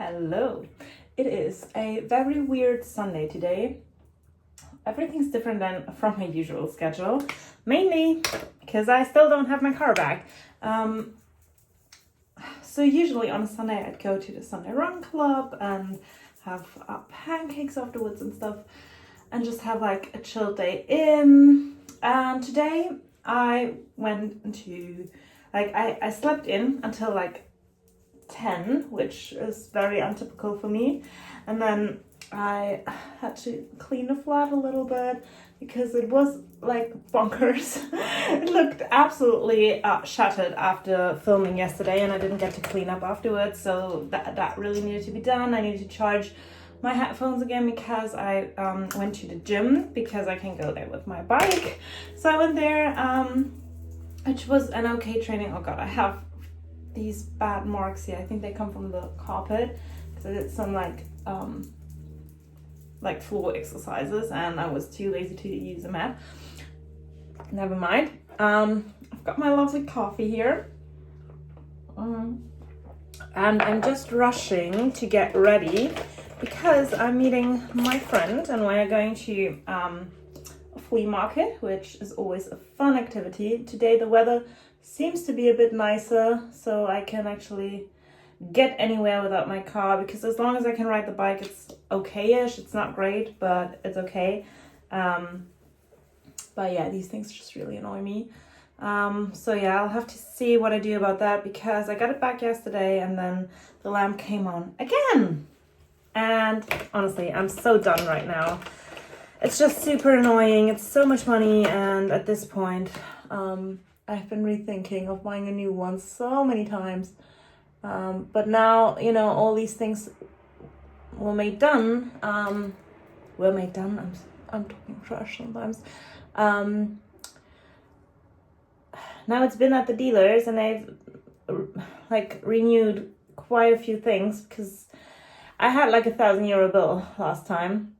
Hello. It is a very weird Sunday today. Everything's different than from my usual schedule, mainly because I still don't have my car back. So usually on a Sunday I'd go to the Sunday Run Club and have pancakes afterwards and stuff and just have like a chill day in. And today I went to, I slept in until like 10, which is very untypical for me. And then I had to clean the flat a little bit because it was like bonkers. It looked absolutely shattered after filming yesterday, and I didn't get to clean up afterwards, so that really needed to be done. I needed to charge my headphones again because I went to the gym because I can go there with my bike. So I went there, which was an okay training. Oh god, I have these bad marks here. I think they come from the carpet because I did some like floor exercises and I was too lazy to use a mat. Never mind. I've got my lovely coffee here. And I'm just rushing to get ready because I'm meeting my friend and we're going to a flea market, which is always a fun activity. Today the weather seems to be a bit nicer, so I can actually get anywhere without my car, because as long as I can ride the bike, it's okay-ish. It's not great, but it's okay. But yeah, these things just really annoy me. So yeah, I'll have to see what I do about that, because I got it back yesterday and then the lamp came on again. And honestly, I'm so done right now. It's just super annoying. It's so much money, and at this point, I've been rethinking of buying a new one so many times. But now, you know, all these things were made done. I'm talking trash sometimes. Now it's been at the dealers and they've renewed quite a few things, because I had like €1,000 bill last time.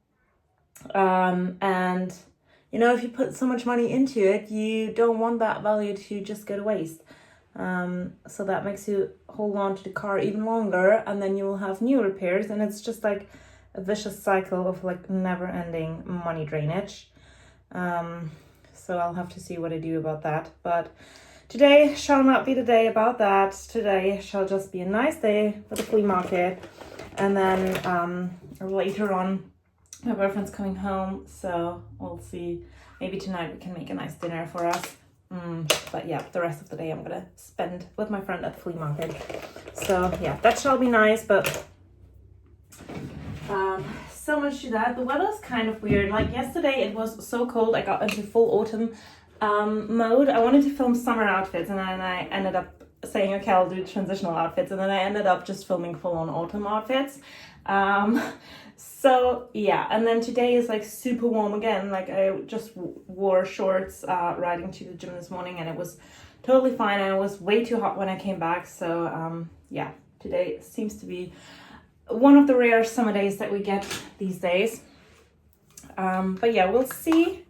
And you know, if you put so much money into it, you don't want that value to just go to waste. So that makes you hold on to the car even longer, and then you will have new repairs, and it's just like a vicious cycle of like never-ending money drainage. So I'll have to see what I do about that. But today shall not be the day about that. Today shall just be a nice day for the flea market, and then later on my boyfriend's coming home, so we'll see. Maybe tonight we can make a nice dinner for us. But yeah, the rest of the day I'm gonna spend with my friend at the flea market. So yeah, that shall be nice, but so much to that. The weather's kind of weird. Like yesterday it was so cold, I got into full autumn mode. I wanted to film summer outfits, and then I ended up saying, okay, I'll do transitional outfits, and then I ended up just filming full-on autumn outfits. So yeah, and then today is like super warm again. Like I just wore shorts riding to the gym this morning, and it was totally fine, and it was way too hot when I came back. So yeah, today seems to be one of the rare summer days that we get these days. But yeah, we'll see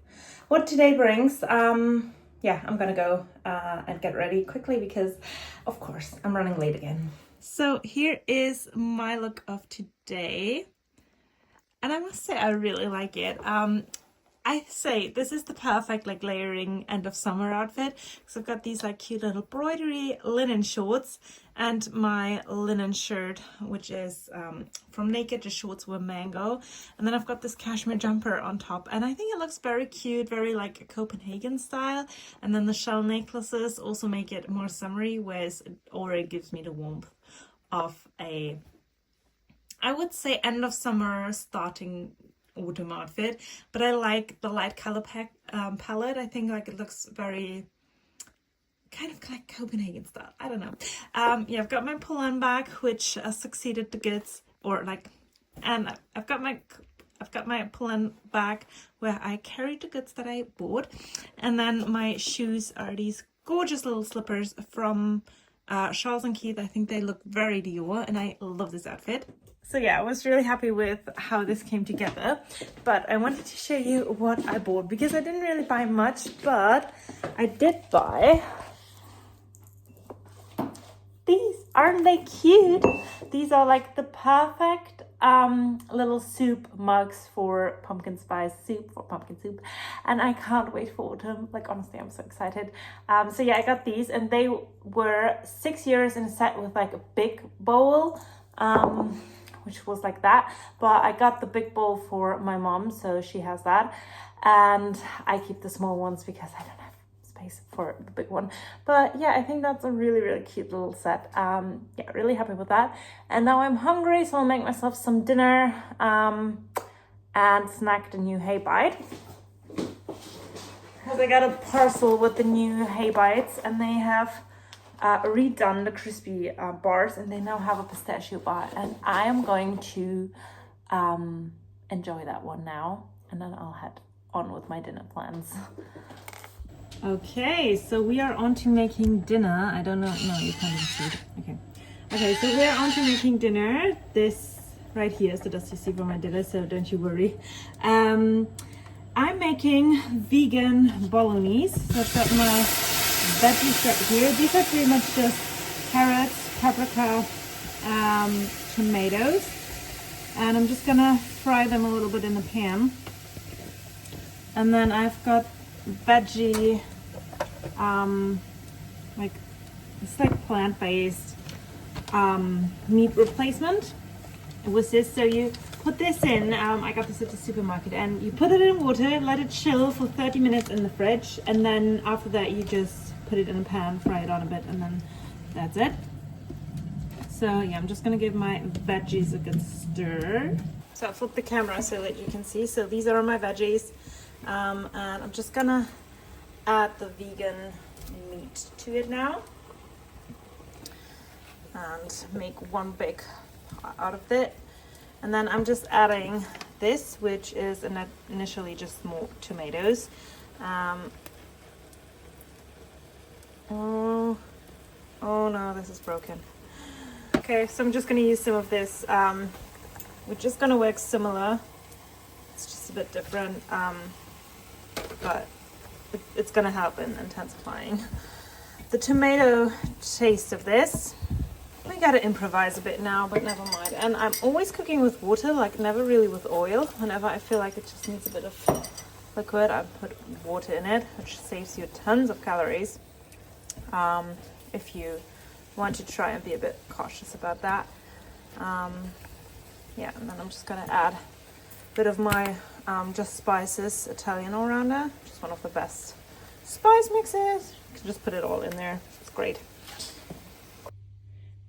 what today brings. Yeah, I'm gonna go and get ready quickly because of course I'm running late again. So here is my look of today. And I must say, I really like it. I say this is the perfect like layering end of summer outfit. So I've got these like cute little embroidery linen shorts and my linen shirt, which is from Naked. The shorts were mango. And then I've got this cashmere jumper on top. And I think it looks very cute, very like a Copenhagen style. And then the shell necklaces also make it more summery, whereas it already gives me the warmth of a, I would say, end of summer, starting autumn outfit. But I like the light color palette. I think like it looks very kind of like Copenhagen style. I don't know. Yeah, I've got my pull-on bag, which succeeded the goods, or like, and I've got my pull-on bag where I carried the goods that I bought, and then my shoes are these gorgeous little slippers from Charles and Keith. I think they look very Dior, and I love this outfit. So yeah, I was really happy with how this came together, but I wanted to show you what I bought, because I didn't really buy much, but I did buy these. Aren't they cute? These are like the perfect little soup mugs for pumpkin spice soup, and I can't wait for autumn. Like, honestly, I'm so excited. So yeah, I got these, and they were 6 euros in a set with like a big bowl, which was like that, but I got the big bowl for my mom, so she has that, and I keep the small ones because I don't have space for the big one. But yeah, I think that's a really cute little set. Yeah, really happy with that. And now I'm hungry, so I'll make myself some dinner and snack the new hay bite, because I got a parcel with the new hay bites, and they have redone the crispy bars, and they now have a pistachio bar, and I am going to enjoy that one now, and then I'll head on with my dinner plans. Okay, so we are on to making dinner. I don't know, no, you can't even see it. Okay, so we are on to making dinner. This right here is the dust you see for my dinner, so don't you worry. I'm making vegan bolognese. So I've got my veggies right here. These are pretty much just carrots, paprika, tomatoes, and I'm just gonna fry them a little bit in the pan. And then I've got veggie, like, it's like plant-based meat replacement with this. So you put this in, I got this at the supermarket, and you put it in water, let it chill for 30 minutes in the fridge, and then after that you just put it in a pan, fry it on a bit, and then that's it. So yeah, I'm just gonna give my veggies a good stir. So I'll flip the camera so that you can see. So these are my veggies, and I'm just gonna add the vegan meat to it now and make one big pot out of it. And then I'm just adding this, which is initially just smoked tomatoes. Oh no, this is broken. Okay, so I'm just gonna use some of this, which is gonna work similar. It's just a bit different, but it's gonna help in intensifying the tomato taste of this. We gotta improvise a bit now, but never mind. And I'm always cooking with water, like never really with oil. Whenever I feel like it just needs a bit of liquid, I put water in it, which saves you tons of calories. If you want to try and be a bit cautious about that. Yeah, and then I'm just gonna add a bit of my just spices Italian all-rounder, which is one of the best spice mixes. You can just put it all in there. It's great.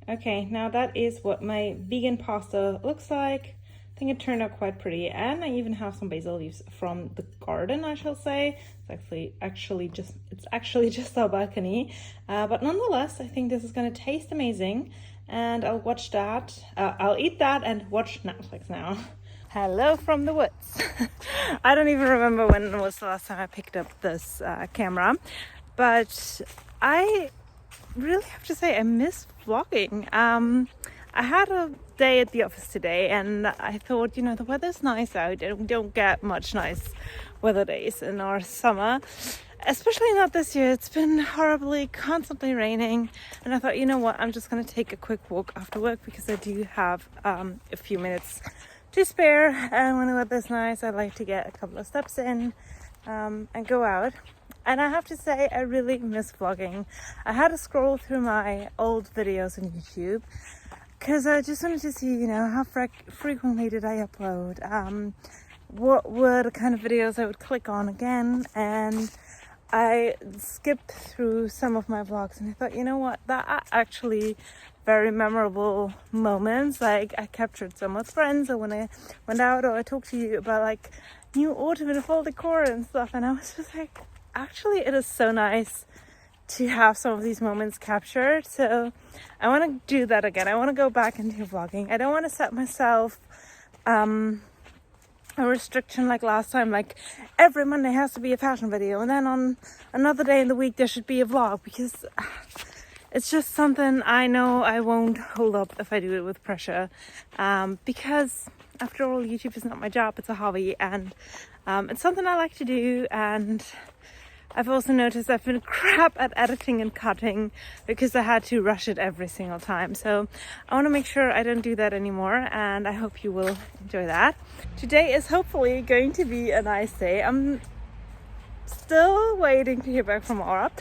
Okay, now that is what my vegan pasta looks like. I think it turned out quite pretty, and I even have some basil leaves from the garden, I shall say. It's actually just our balcony, but nonetheless, I think this is going to taste amazing, and I'll watch that. I'll eat that and watch Netflix now. Hello from the woods. I don't even remember when was the last time I picked up this camera, but I really have to say I miss vlogging. I had a day at the office today, and I thought, you know, the weather's nice out and we don't get much nice weather days in our summer, especially not this year. It's been horribly constantly raining, and I thought, you know what, I'm just going to take a quick walk after work because I do have a few minutes to spare, and when the weather's nice I like to get a couple of steps in and go out. And I have to say, I really miss vlogging. I had to scroll through my old videos on YouTube because I just wanted to see, you know, how frequently did I upload, what were the kind of videos I would click on again, and I skipped through some of my vlogs, and I thought, you know what, that are actually very memorable moments. Like, I captured some with friends, or when I went out, or I talked to you about like new autumn and fall decor and stuff, and I was just like, actually it is so nice to have some of these moments captured. So I want to do that again. I want to go back into vlogging. I don't want to set myself a restriction like last time, like every Monday has to be a fashion video, and then on another day in the week there should be a vlog, because it's just something I know I won't hold up if I do it with pressure, because after all, YouTube is not my job, it's a hobby, and it's something I like to do, and I've also noticed I've been crap at editing and cutting because I had to rush it every single time. So I want to make sure I don't do that anymore, and I hope you will enjoy that. Today is hopefully going to be a nice day. I'm still waiting to hear back from Aura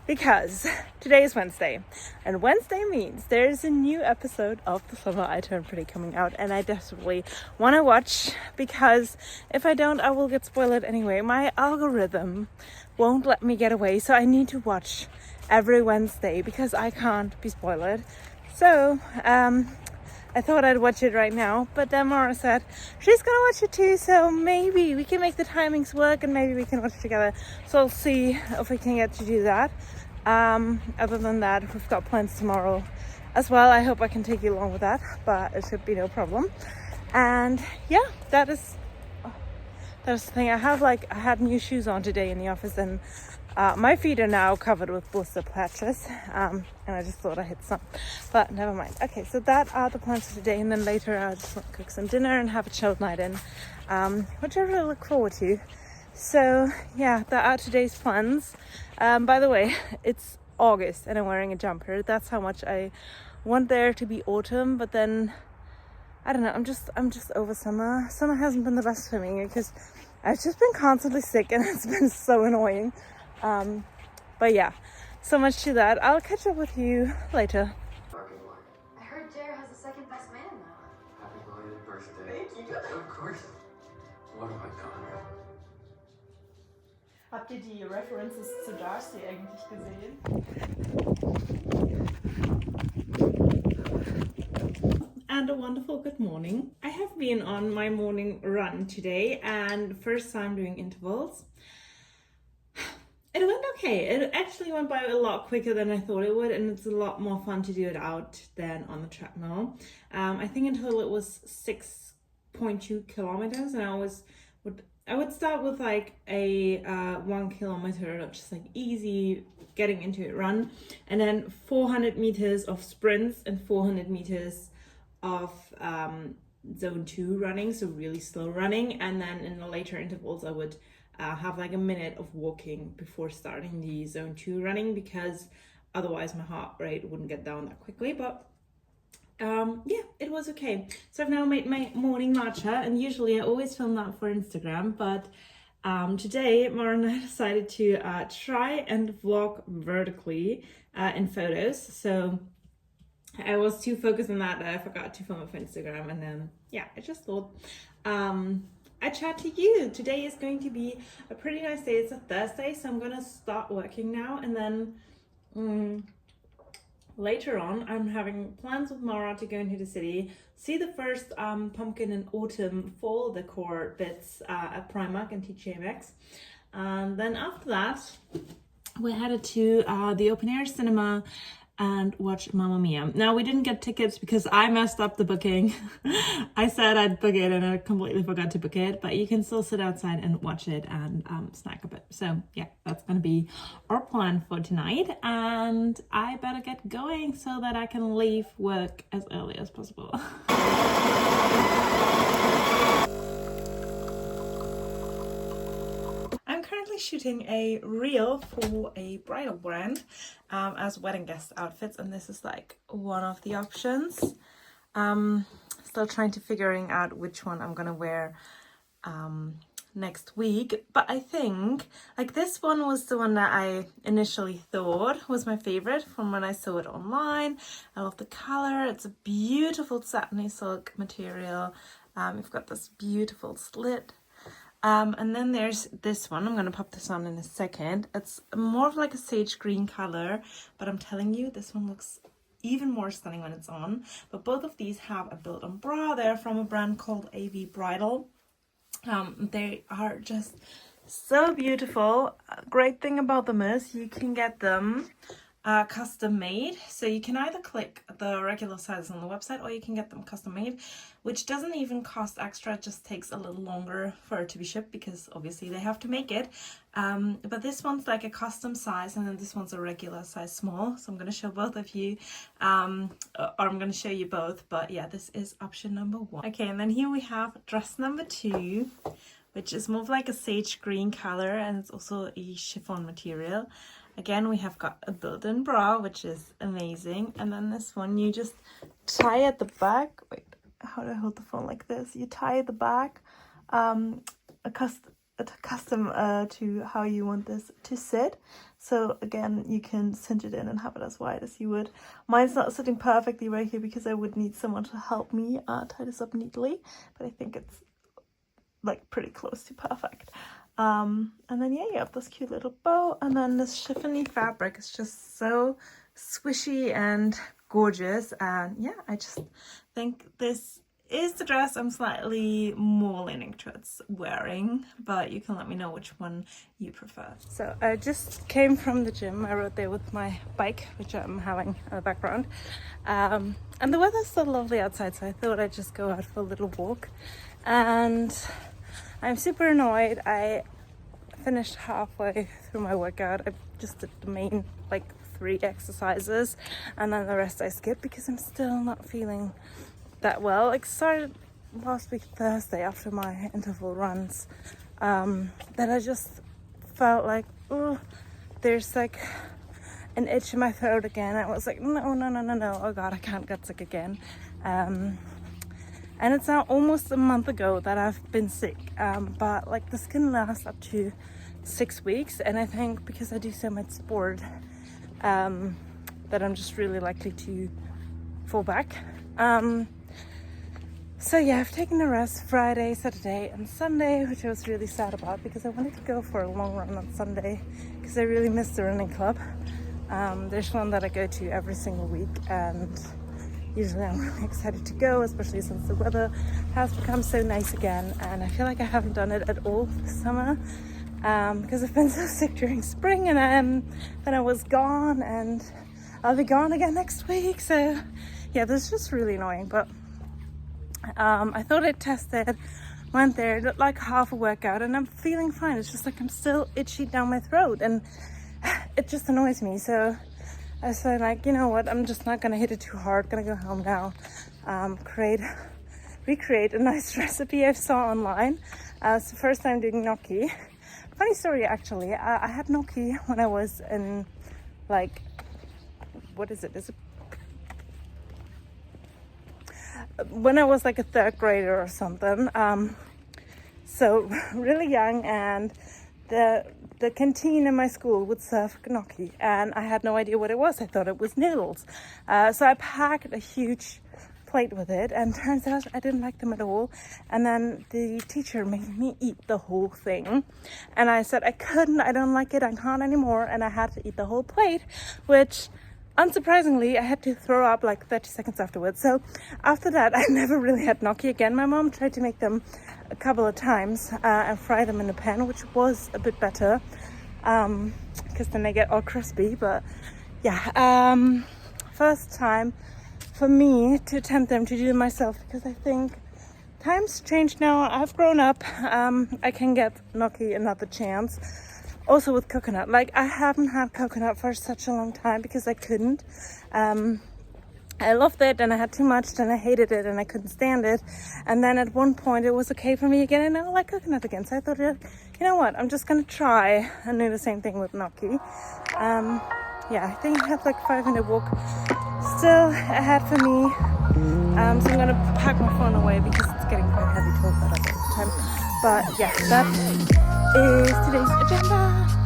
because today is Wednesday, and Wednesday means there's a new episode of The Summer I Turned Pretty coming out, and I desperately want to watch, because if I don't I will get spoiled anyway. My algorithm won't let me get away, so I need to watch every Wednesday because I can't be spoiled. So I thought I'd watch it right now, but then Mara said she's gonna watch it too, so maybe we can make the timings work and maybe we can watch it together. So I'll see if we can get to do that. Other than that, we've got plans tomorrow as well. I hope I can take you along with that, but it should be no problem. And yeah, that is the thing. I had new shoes on today in the office, and my feet are now covered with blister patches, and I just thought I hit some, but never mind. Okay, so that are the plans for today, and then later I'll just cook some dinner and have a chilled night in, which I really look forward to. So yeah, that are today's plans. By the way, it's August and I'm wearing a jumper. That's how much I want there to be autumn, but then I don't know, I'm just over summer. Summer hasn't been the best for me because I've just been constantly sick and it's been so annoying. But yeah, so much to that. I'll catch up with you later. I heard Jer has a second best man now. Happy belated birthday. Thank you. Of course. What have I done? Habt ihr die References zu Darcy eigentlich gesehen? And a wonderful good morning. I have been on my morning run today, and first time doing intervals. It went okay. It actually went by a lot quicker than I thought it would, and it's a lot more fun to do it out than on the treadmill. I think in total it was 6.2 kilometers, and I would start with like a 1 kilometer, just like easy getting into it run, and then 400 meters of sprints and 400 meters of zone 2 running, so really slow running, and then in the later intervals I would have like a minute of walking before starting the zone 2 running, because otherwise my heart rate wouldn't get down that quickly. But yeah, it was okay. So I've now made my morning matcha, and usually I always film that for Instagram, but today Mara and I decided to try and vlog vertically in photos. So I was too focused on that I forgot to film it for Instagram, and then yeah, I just thought I chat to you. Today is going to be a pretty nice day. It's a Thursday, so I'm gonna start working now, and then later on I'm having plans with Mara to go into the city, see the first pumpkin and autumn fall decor bits at Primark and TJ Maxx, and then after that we're headed to the open air cinema and watch Mamma Mia. Now, we didn't get tickets because I messed up the booking. I said I'd book it and I completely forgot to book it, but you can still sit outside and watch it and snack a bit. So yeah, that's gonna be our plan for tonight, and I better get going so that I can leave work as early as possible. I'm currently shooting a reel for a bridal brand as wedding guest outfits, and this is like one of the options. Still trying to figuring out which one I'm gonna wear next week, but I think like this one was the one that I initially thought was my favorite from when I saw it online. I love the color. It's a beautiful satiny silk material. You've got this beautiful slit. And then there's this one. I'm going to pop this on in a second. It's more of like a sage green color, but I'm telling you, this one looks even more stunning when it's on. But both of these have a built-on bra. They're from a brand called Bridal. They are just so beautiful. Great thing about them is you can get them custom made. So you can either click the regular sizes on the website or you can get them custom made, which doesn't even cost extra. It just takes a little longer for it to be shipped because obviously they have to make it. But this one's like a custom size, and then this one's a regular size small. So I'm going to show both of you, or I'm going to show you both. But yeah, this is option number 1. Okay, and then here we have dress number 2, which is more of like a sage green color, and it's also a chiffon material. Again, we have got a built-in bra, which is amazing. And then this one, you just tie at the back. Wait, how do I hold the phone like this? You tie at the back, custom to how you want this to sit. So again, you can cinch it in and have it as wide as you would. Mine's not sitting perfectly right here because I would need someone to help me tie this up neatly. But I think it's like pretty close to perfect. And then yeah, you have this cute little bow, and then this chiffony fabric is just so swishy and gorgeous. And yeah, I just think this is the dress I'm slightly more leaning towards wearing, but you can let me know which one you prefer. So I just came from the gym. I rode there with my bike, which I'm having in the background, and the weather's so lovely outside, so I thought I'd just go out for a little walk. And I'm super annoyed. I finished halfway through my workout. I just did the main like 3 exercises, and then the rest I skipped because I'm still not feeling that well. Like started last week Thursday after my interval runs, that I just felt like, oh, there's like an itch in my throat again. I was like, no, oh god, I can't get sick again. And it's now almost a month ago that I've been sick, but like this can last up to 6 weeks, and I think because I do so much sport, that I'm just really likely to fall back. So yeah, I've taken a rest Friday, Saturday and Sunday, which I was really sad about because I wanted to go for a long run on Sunday because I really miss the running club. There's one that I go to every single week, and usually I'm really excited to go, especially since the weather has become so nice again. And I feel like I haven't done it at all this summer, because I've been so sick during spring, and then I was gone, and I'll be gone again next week. So yeah, this is just really annoying. But I thought I'd test it, went there, did like half a workout, and I'm feeling fine. It's just like I'm still itchy down my throat, and it just annoys me. So I said, like, you know what, I'm just not gonna hit it too hard, gonna go home now, recreate a nice recipe I saw online. It's the first time doing gnocchi. Funny story, actually. I had gnocchi when I was in, like, what is it? When I was like a 3rd grader or something. So really young, and the canteen in my school would serve gnocchi, and I had no idea what it was. I thought it was noodles. So I packed a huge plate with it, and turns out I didn't like them at all. And then the teacher made me eat the whole thing, and I said I don't like it, I can't anymore, and I had to eat the whole plate, which unsurprisingly I had to throw up like 30 seconds afterwards. So after that I never really had gnocchi again. My mom tried to make them a couple of times and fry them in a pan, which was a bit better, because then they get all crispy. But yeah, first time for me to attempt them, to do them myself, because I think times changed now. I've grown up. I can get gnocchi another chance. Also with coconut. Like, I haven't had coconut for such a long time because I couldn't. I loved it, and I had too much, then I hated it, and I couldn't stand it. And then at one point it was okay for me again, and I like coconut again. So I thought, you know what, I'm just gonna try and do the same thing with gnocchi. Yeah, I think I have like 5-minute walk still ahead for me. So I'm gonna pack my phone away because it's getting quite heavy to hold that up all the time. But yeah, that is today's agenda.